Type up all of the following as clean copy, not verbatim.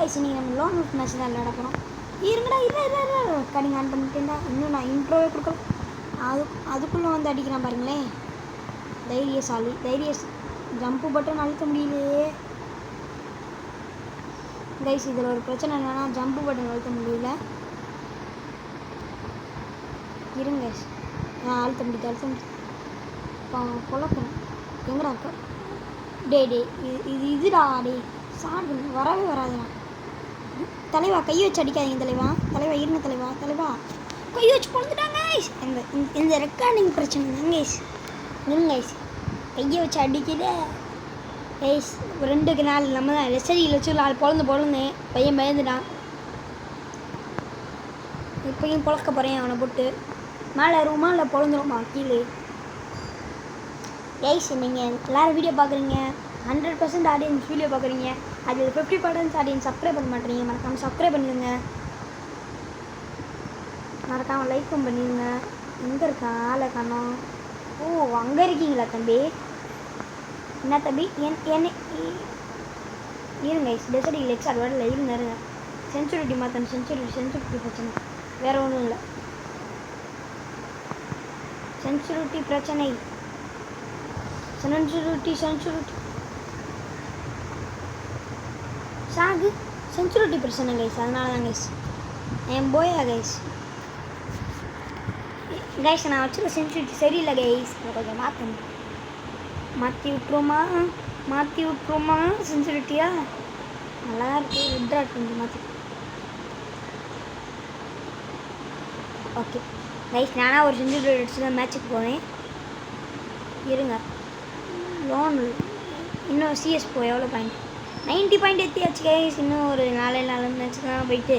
Guys நீங்கள் நம்ம loan out match தான் விளையாட போகிறோம். இருங்கடா இல்லை ரெக்கார்டிங் ஆன் பண்ணிட்டேன்டா. இன்னும் நான் இன்ட்ரோவே கொடுக்கல. அதுக்குள்ளே வந்து அடிக்கிறான் பாருங்களேன். தைரியசாலி ஜம்ப்பு பட்டன் அழுத்த முடியலையே கைஸ். இதில் ஒரு பிரச்சனை என்னென்னா ஜம்ப்பு பட்டன் அழுத்த முடியல. இருங்க கைஸ், அழுத்த முடியுது குழப்பம் எங்கடா இருக்க? இதுடா சாடு வரவே வராதுண்ணா. தலைவா கையை வச்சு அடிக்காதீங்க தலைவா இருங்க தலைவா கையை வச்சு பொழுதுட்டாங்க கைஸ். இந்த ரெக்கார்டிங் பிரச்சனை தான் கைஸ். இருங்க கைஸ், கையை வச்சு அடிக்கல கைஸ். 2 நாள் நம்ம தான் ரெசரியில் வச்சு 4 பொழுது பையன் பயந்துட்டான். இப்போயும் பொழக்க போகிறேன் அவனை போட்டு. மேலே ரூமா இல்லை பொழுந்துருமா கீழே கைஸ். நீங்கள் எல்லோரும் வீடியோ பார்க்குறீங்க, 100% ஆடியன்ஸ் வீடியோ பார்க்குறீங்க. அதில் 50% ஆடியன்ஸ் சப்ஸ்கிரைப் பண்ண மாட்டேறீங்க. மறக்காமல் சப்ஸ்கிரைப் பண்ணிடுங்க, மறக்காமல் லைக்கும் பண்ணிடுங்க. எங்கே இருக்கா ஆளை காணோம்? ஓ அங்கே இருக்கீங்களா தம்பி? என்ன தம்பி என்ன இருங்க டெசர்ட் லெக்ஸார் வரல. இருங்க சென்சுரிட்டி மாற்றணும். சென்சுரிட்டி பிரச்சனை வேறு ஒன்றும் இல்லை. சென்சுரிட்டி பிரச்சனை சாகு சென்சுரிட்டி பிரச்சனை கைஸ். அதனால தான் கைஸ் என் போயா கைஸ். நான் வச்சுருக்க சென்சுரிட்டி சரியில்லை கைஸ். கொஞ்சம் மாற்றி விட்டுருமா சென்சுரிட்டியா? நல்லா இருக்கு. ரெட்ராட் கொஞ்சம் மாற்றி. ஓகே கைஸ், நானாக ஒரு சென்சுரிட்டி அடிச்சு தான் மேட்சுக்கு போவேன். இருங்க லோன் இன்னும் சிஎஸ் போ எவ்வளோ பாயிண்ட்? 90 point எத்தியாச்சு guys. இன்னும் ஒரு 4 மேட்ச் தான் போயிட்டு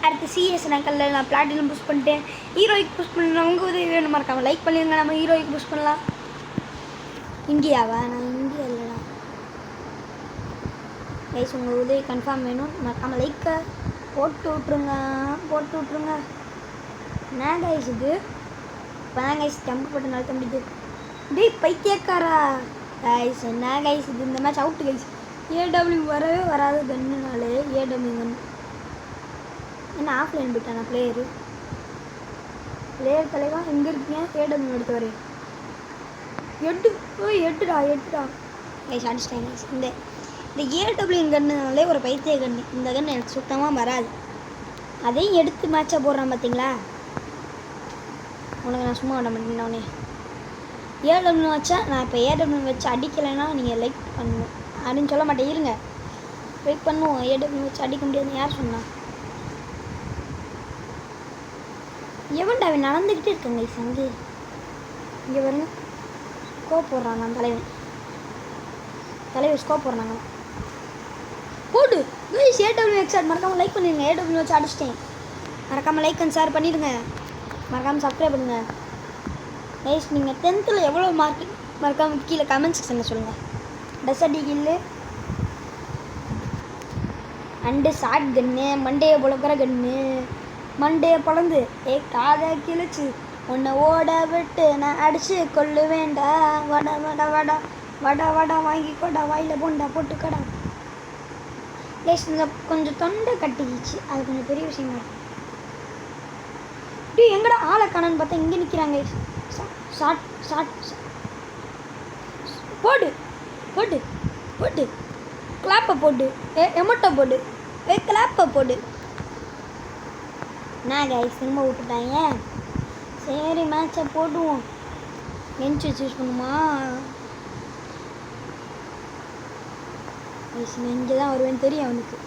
அடுத்து சிஎஸ் நான் பிளாட்டினம் புஷ் பண்ணிட்டேன். ஹீரோய்க்கு புஷ் பண்ணலாம். உங்கள் உதவி வேணுமா? இருக்காமல் லைக் பண்ணிடுங்க. நம்ம ஹீரோய்க்கு புஷ் பண்ணலாம். இந்தியாவா? நான் இந்தியா இல்லைடா கைஸ். உங்கள் உதவி கன்ஃபார்ம் வேணும். மறக்காமல் லைக்கை போட்டு விட்ருங்க. என்ன கைஸ் இது? இப்போ தான் கைஸ் ஜம்ப் பட்டு நடத்த முடியுது. பைத்தியக்காரா கைஸ். என்ன கைஸ் இது? இந்த மேட்ச் அவுட்டு கைஸ். ஏடபிள்யூ வரவே வராது கன்னுனாலே. ஏடபிள்யூ கன் என்ன ஆஃப்லைன் போயிட்டானா பிளேயர் தலைவா? எங்கே இருக்கீங்க? ஏடபிள்யூ எடுத்து வரேன். எட்டுடா கைஸ் அடிச்சிட்டேன் கைஸ். இந்த ஏடபிள்யூ கன்னுனாலே ஒரு பைத்திய கன்று. இந்த கன்று எனக்கு சுத்தமாக வராது. அதையும் எடுத்து மேட்சாக போடுறான் பார்த்தீங்களா? உனக்கு நான் சும்மா விட மாட்டேன். உடனே ஏடபிள்யூ வச்சா நான் இப்போ ஏடபிள்யூ வச்சு அடிக்கலைன்னா நீங்கள் லைக் பண்ணணும் அப்படின்னு சொல்ல மாட்டேன். இருங்க லைக் பண்ணுவோம். ஏடபிள்யூ வச்சு அடிக்க முடியாதுன்னு யார் சொன்னா? எவன்டா அவன் நடந்துக்கிட்டே இருக்காங்க கைஸ். இங்கே பாருங்க ஸ்கோப் போடுறாங்க. தலைவர் ஸ்கோப் போடுறாங்க. போடு கைஸ். ஏடபிள்யூ எக்ஸாட் மறக்காமல் லைக் பண்ணிடுங்க. ஏடபிள்யூ வச்சு அடிச்சிட்டேன். மறக்காமல் லைக் அண்ட் ஷேர் பண்ணிடுங்க. மறக்காமல் சப்ஸ்கிரைப் பண்ணுங்க கைஸ். நீங்கள் 10th எவ்வளோ மார்க் மறக்காமல் கீழே கமெண்ட் செக்ஷனில் சொல்லுங்கள். Desert kill and shotgun மண்டையை புழக்கிற கன்னு. மண்டையை பழந்து காதை கிழிச்சு உன்னை ஓட விட்டு நான் அடித்து கொள்ளு வேண்டா. வடா வாங்கிக்கோடா. வாயில் போண்டா போட்டுக்கடா கைஸ். இந்த கொஞ்சம் தொண்டை கட்டிக்கிச்சு. அது கொஞ்சம் பெரிய விஷயமா இருக்கு. எங்கடா ஆளை காணன்னு பார்த்தா இங்கே நிற்கிறாங்க. ஷார்ட் போடு கிளாப்பை போடு. எமட்டை போடு. கிளாப்பை போடு. என்ன கைஸ் திரும்ப விட்டுட்டாங்க. சரி மேட்சை போடுவோம். பெஞ்ச் சூஸ் பண்ணுமா கைஸ்? நான் இங்கே தான் வருவேன்னு தெரியும் அவனுக்கு.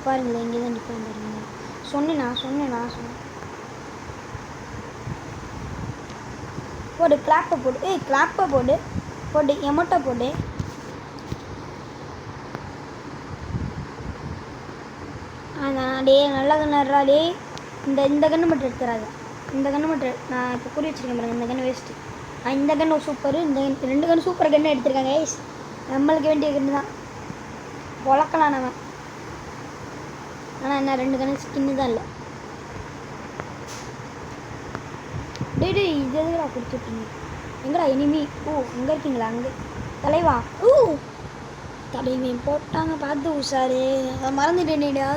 பாருங்களேன் இங்கே தான் நிற்கிறேன் பாருங்க. சொன்னேன் போடு. கிளாப்பை போடு. கிளாப்பை போடு. எமட்டை போடு. நல்ல கண்ணாடே. இந்த கன்று மட்டும் எடுத்துறாங்க. இந்த கன்று மட்டும் நான் இப்போ குறி வச்சுருக்கேன் பாருங்க. இந்த கன்று வேஸ்ட்டு. இந்த கன்று சூப்பர். இந்த 2 கன்று சூப்பர் கன்று எடுத்துருக்காங்க கைஸ். நம்மளுக்கு வேண்டிய கன்று தான். பொழக்கலாம் நம்ம. ஆனால் என்ன 2 கன்று ஸ்கின்னு தான் இல்லை. இது எதுக்குடா கொடுத்துருக்கீங்க? எங்கடா இனிமி? ஓ அங்கே இருக்கீங்களா? அங்கே தலைவா. தடவை போட்டாங்க பார்த்து உஷாரு. அதை மறந்துட்டேனேடா.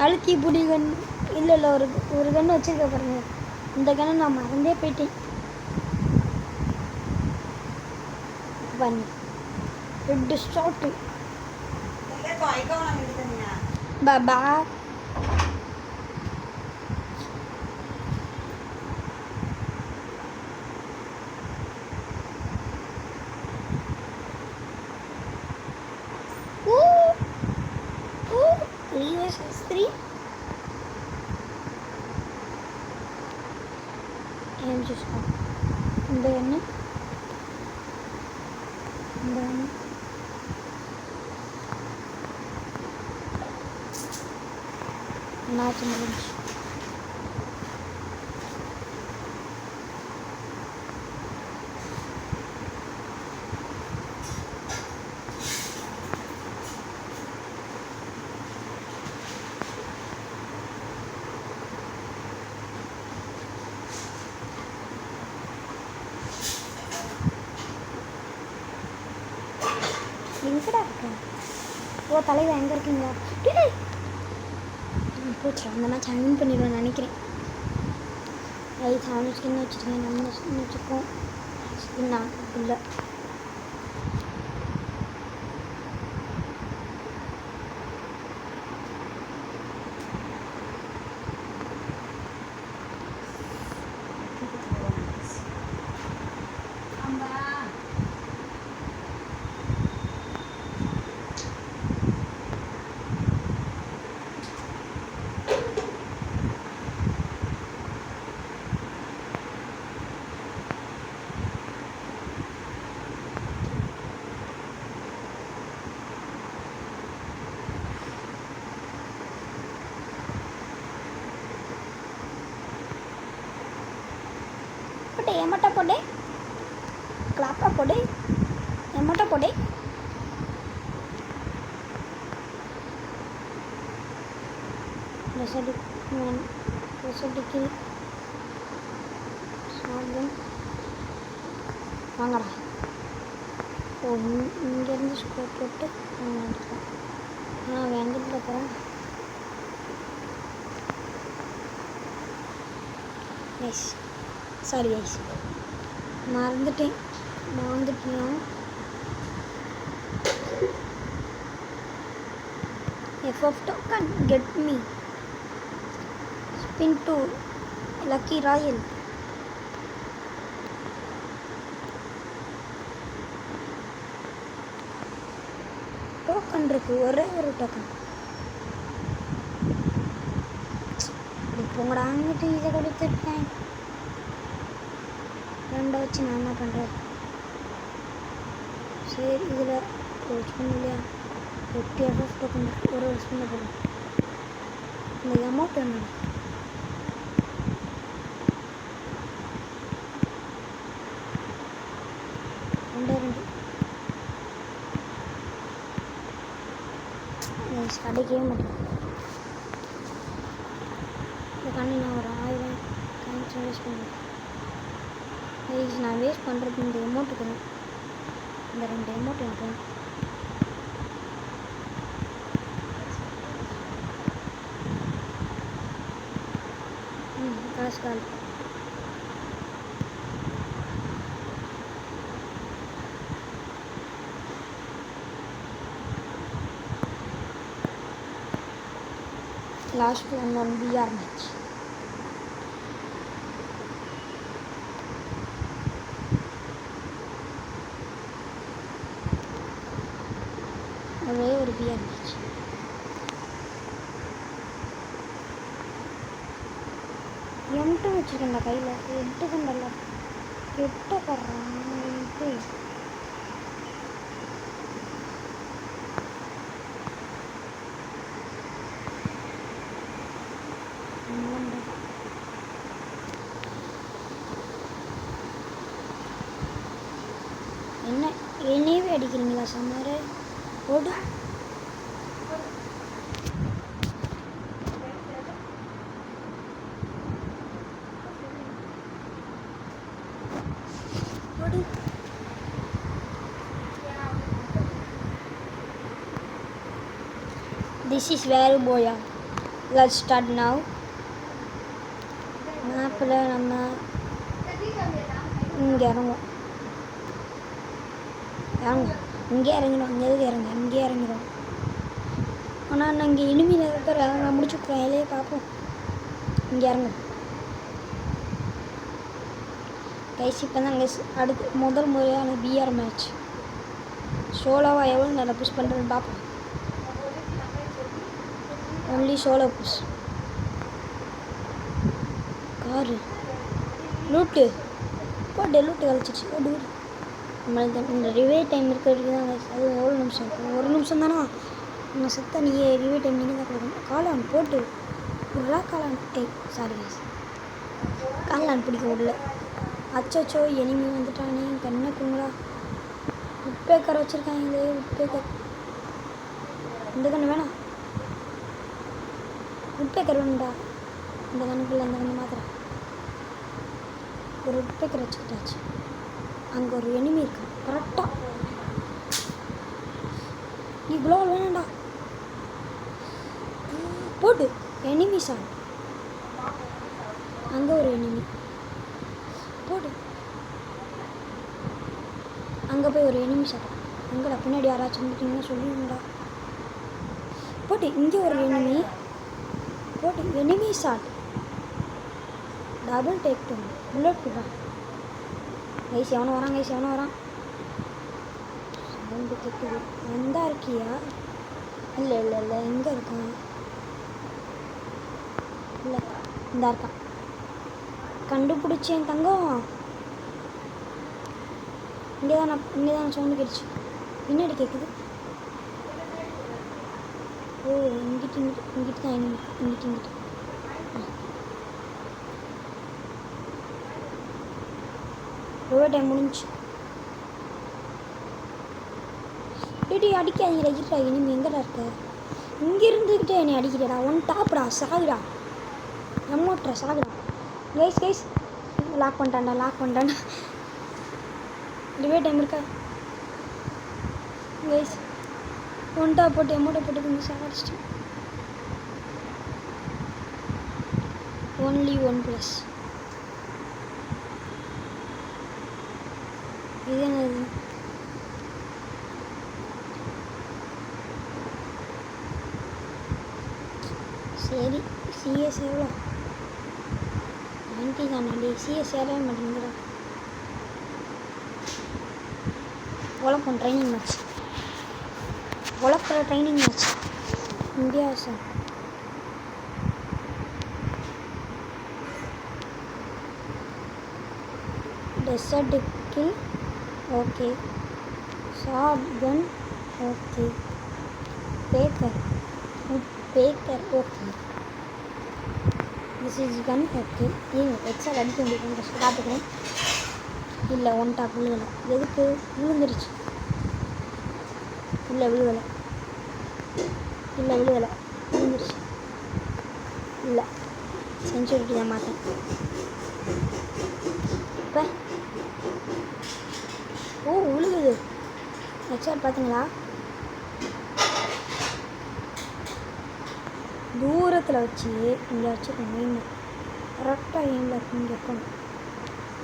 அழுத்தி புடி கண் இல்லை இல்லை, ஒரு கன்று வச்சுருக்க பாருங்க. இந்த கண்ணை நான் மறந்தே போயிட்டேன். பண்ணு ரெண்டு start Baba. Three and just இந்த என்ன இந்த மேட்ச் முடிஞ்சு. எங்கடா இருக்க? ஓ தலைவர் எங்கே இருக்கீங்களா? போச்சு, அந்த மேட்ச் வின் பண்ணிடுவேன் நினைக்கிறேன். ரைட் அவனு ஸ்கின் வச்சுருக்கேன், நம்ம ஸ்கின் வச்சுருக்கோம். ஸ்கின்னா இல்லை போட்டு எமட்டை போடு, கிளாப்பா போடு, எமட்டை போடு. ரெசடிக்கு வாங்கடா. ஓ இங்கேருந்து ஸ்கோர் போட்டு எடுக்கலாம். நான் எங்கிட்ட போகிறேன். எஸ் சாரி ஐஸ் மறந்துட்டேன். FF token get me spin to lucky royal. Token இருக்கு, ஒரே ஒரு டோக்கன். இப்போங்கடா அங்கிட்டு இதை கொடுத்துருக்கேன். ரெண்டை வச்சு நான் என்ன பண்ணுறேன்? சரி இதில் ஒரு ஸ்பின் இல்லையா, 50 FF டோக்கன் ஒரு ஸ்பின்னை போடும். இந்த அமௌண்ட் என்ன? ரெண்டு அடிக்கவே மாட்டேன். இந்த கண்ணி நான் ஒரு 1000 காயின்ஸ் வேஸ்ட் பண்ணுவேன். நான் வேஸ்ட் பண்ணுறது இந்த அமௌண்ட்டுக்கு தான். இந்த 2 அமௌண்ட் எனக்கு காசு கால். Last one VR match. ஒரே ஒரு VR மேட்ச். M2 வச்சுருக்கேன்டா கையில். எடுத்துக்கண்டல எட்ட படுறான். என்ன என்னையவே அடிக்கிறீங்களா சமாரு? ஓடு. This is where boya. Let's start now. மேப்பில் நம்ம இங்கே இறங்குவோம். இங்கே இறங்கிடும். அங்கே எதுக்கு இங்கே இறங்கிடும். ஆனால் நான் இங்கே இனிமையில் இருக்கிற நான் முடிச்சுக்கிறேன். இலையே பார்ப்போம். இங்கே இறங்கும் கைஸ். இப்போ தான் கைஸ் அடுத்து முதல் முறையான பிஆர் மேட்ச். சோலோவாக எவ்வளோ நல்லா புஷ் பண்ணுறதுன்னு பார்ப்போம். Only solo push. Car loot போட்டு லூட்டு கழிச்சிச்சு. நம்மளுக்கு இந்த ரிவே டைம் இருக்கிறதுக்கு தான் அது எவ்வளோ நிமிஷம் இருக்கும்? 1 நிமிஷம் தானா? நம்ம செத்த நீயே ரிவே டைம் நீங்கள் தான் கொடுக்கணும். காளான் போட்டு விட்றா. காளான் சாரி கைஸ், காளான் பிடிக்க விடல. அச்சோ எனிமி வந்துட்டானே. கண்ணை குங்களா உட்பேக்கர் வச்சுருக்காங்களே. உட்பேக்கர் இந்த கண்ணு வேணாம். உட்பேக்கர் வேணும்டா. இந்த கண்ணுக்குள்ள அந்த கண்ணு மாத்திரம் ஒரு உட்பேக்கர் வச்சுக்கிட்டாச்சு. அங்கே ஒரு எனிமி இருக்கு கரெக்டாக. இவ்வளோ வேணாண்டா. போட்டு எனிமி சார். அங்கே ஒரு எனிமி போடு. அங்கே போய் ஒரு எனிமி சார். எங்கடா பின்னாடி யாராச்சும் வந்துட்டீங்கன்னா சொல்லுங்கடா. போட்டு இங்கே ஒரு எனிமி போட்டு enemy shot. Double take two bullet போடுறான். கைஸ் எவனும் வரான். கைஸ் எவனும் வரான். சவுண்டு கேட்குது. வந்தா இருக்கியா? இல்லை எங்கே இருக்கான்? இல்லை இந்தா இருக்கான். கண்டுபிடிச்சேன் தங்கம். இங்கே தான் சவுண்டு கேட்டுச்சு. பின்னாடி கேட்குது. ஓ இங்கிட்டு தான் இங்கிட்டு. எவ்வளோ டைம் முடிஞ்சு. டேடி அடிக்காதீங்கடா. இருடா இனிமே எங்கடா இருக்க? இங்கே இருந்துக்கிட்டே என்னை அடிக்கிறடா. ஒன் டாப்டா. சாகுடா. எம்மோட்ரா சாகுடா. கைஸ் லாக் பண்ணிட்டான்டா. ரிவே டைம் இருக்கா கைஸ்? ஒன் டாப் போட்டு எம்மோட்டை போட்டு கொஞ்சம் சாடிச்சிட்டேன். ஒன்லி 1+. இது என்னது? சரி சிஎஸ் எவ்வளோ? 90 தானே. சிஎஸ் ஏறவே மாட்டேங்குதுடா. உழப்பம் ட்ரைனிங் மேட்ச். உழப்புற training match. India sir desert kill. Okay. Shotgun. Okay. பேக்கர். Okay. This is gun. Okay. எக்ஸால் அடிக்க வேண்டியது ஃபஸ்ட்டு பார்த்துக்கிறேன். இல்லை ஒன் டாப் விழுகலை. எதுக்கு விழுந்துருச்சு? இல்லை விழுகலை. விழுந்துருச்சு. இல்லை செஞ்சுரிட்டி தான் மாட்டேன். இப்போ ஓ விழுகுது. எக்ஸால் பார்த்தீங்களா? தூரத்தில் வச்சு இங்கே வச்சுக்கணும். எய்ம் கரெக்டாக எய்மில் இருக்கும். இங்கே இருக்கணும்.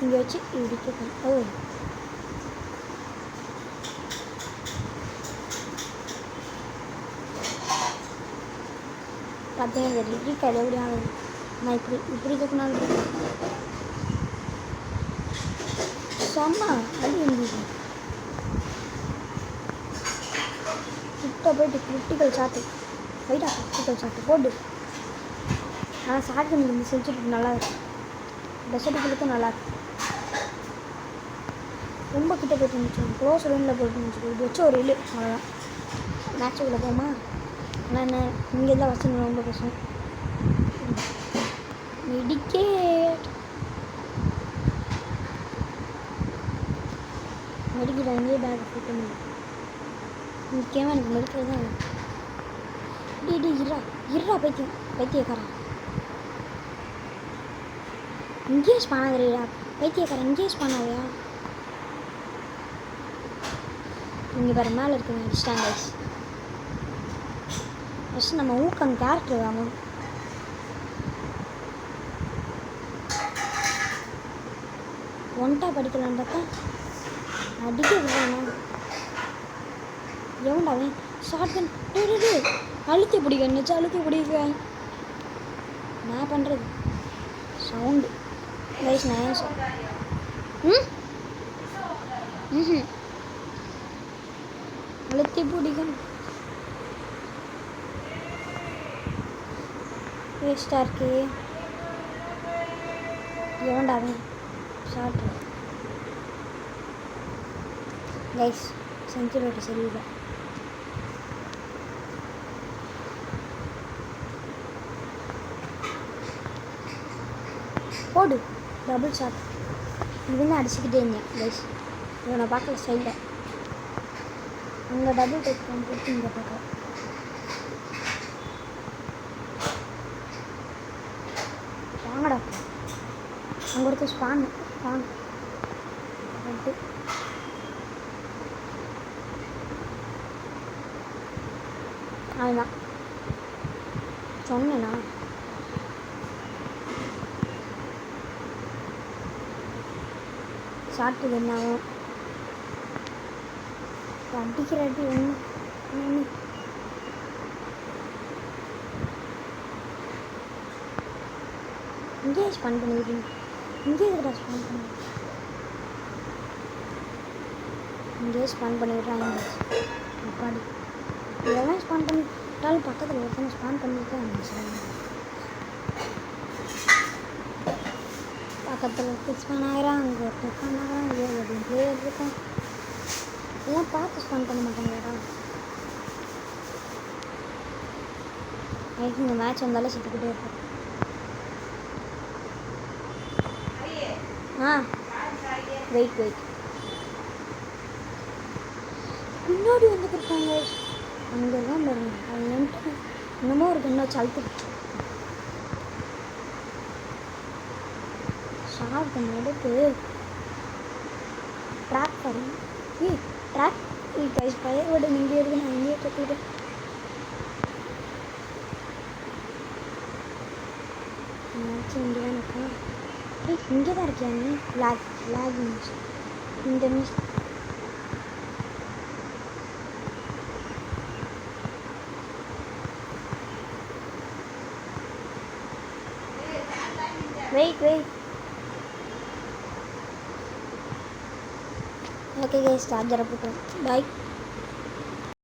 இங்கே வச்சு இப்படி கேட்கணும். ஓ பார்த்தீங்கன்னா டிகிரி கடை எப்படி ஆகுது. நான் இப்படி கேட்கணும். செம்ம அடி இருந்துச்சு. கிட்ட போயிட்டு கிரிட்டிக்கல் ஷாட்டு. ரைட்டா கிரிட்டிக்கல் ஷாட்டு போட்டு. ஆனால் ஷாட் கன் செஞ்சுட்டு நல்லா இருக்கும். டெசர்ட்டுகளுக்கும் நல்லா இருக்கும். ரொம்ப கிட்ட போய்ட்டு இருந்துச்சு. க்ளோஸ் ரூமில் போய்ட்டு இருந்துச்சு. இது வச்சு ஒரு இழு அவ்வளோதான். மேட்சுக்குள்ளே போமா. ஆனால் என்ன இங்கே தான் வசனம் ரொம்ப கஷ்டம். மெடிக்கிறாங்க. பேக் போட்டு முக்கியமாக எனக்கு மெடிக்கிறது தான். டி இருறா பைத்தியக்காரன். இங்கேயே ஸ்பானாகிறீடா பைத்தியக்காரன். இங்கேயே ஸ்பானாகியா? இங்கே வேறு மேலே இருக்குங்க. அடிச்சிட்டாங்க கைஸ். ஃபஸ்ட் நம்ம ஊக்கம் கேரக்டர் வாங்கணும். ஒன்ட்டா படிக்கலான்னு பார்த்தா அடிக்க விடுறானா எவன்டாவே ஷார்ட் கன் அழுத்தி பிடிக்க நினச்சா அழுத்தி பிடிக்க நான் பண்ணுறது சவுண்டு கைஸ் நான் அழுத்தி பிடிக்கணும் வேஸ்ட்டாக இருக்கு எவன்டாவே ஷார்ட் கைஸ் சென்சிட்டிவிட்டி சரியில்லை. போடு டபுள் ஷாட் இவங்க அடிச்சுக்கிட்டே இருந்தேன் கைஸ். இவனை பார்க்கல சைடில் அங்கே டபுள் டேக் போட்டு இங்கே பார்க்கல. வாங்கடா அங்கே ஒருத்தர் ஸ்பான் ரெட்டு அதுதான் சொன்னேண்ணா. சாப்பிட்டது என்ன ஆகும் அடிக்கிற அடி ஒன்று இங்கேயே ஸ்பான் பண்ணிவிட்டீங்க. இங்கேயே இருக்கா ஸ்பான் பண்ணி இங்கேயே ஸ்பான் பண்ணி விட்றாங்க அப்பாடி. இதெல்லாம் ஸ்பான் பண்ணிவிட்டாலும் பக்கத்தில் ஒருத்தனை ஸ்பான் பண்ணிவிட்டு பக்கத்தில் ஒருத்தர் ஸ்பான் ஆகிறான் அங்கே ஒருத்தர் ஸ்பான் ஆகிறான் இங்கே ஒரு பிளேயர் இருக்கான். இதெல்லாம் பார்த்து ஸ்பான் பண்ண மாட்டாங்கடா. எனக்கு இந்த மேட்ச் வந்தாலே சுற்றிக்கிட்டே இருக்கும். வெயிட் பின்னாடி வந்துட்டு இருக்காங்க அங்கே தான் பாருங்க. அது வந்துட்டு இன்னமும் ஒரு கண்ணை வச்சு அழுத்து ஷார்ட் கண் எடுத்து ட்ராக் பண்ணி ட்ராக் கைஸ் பழைய விட இங்கே இருக்கு. நான் இங்கேயே தூக்கிட்டு இங்கே தான் இருக்கேன். இங்கே தான் இருக்கியா நீ லேக் மிஸ் இந்த மிஸ் வெயிட் ஓகே கைஸ் சார்ஜரை போட்டோம் பாய்.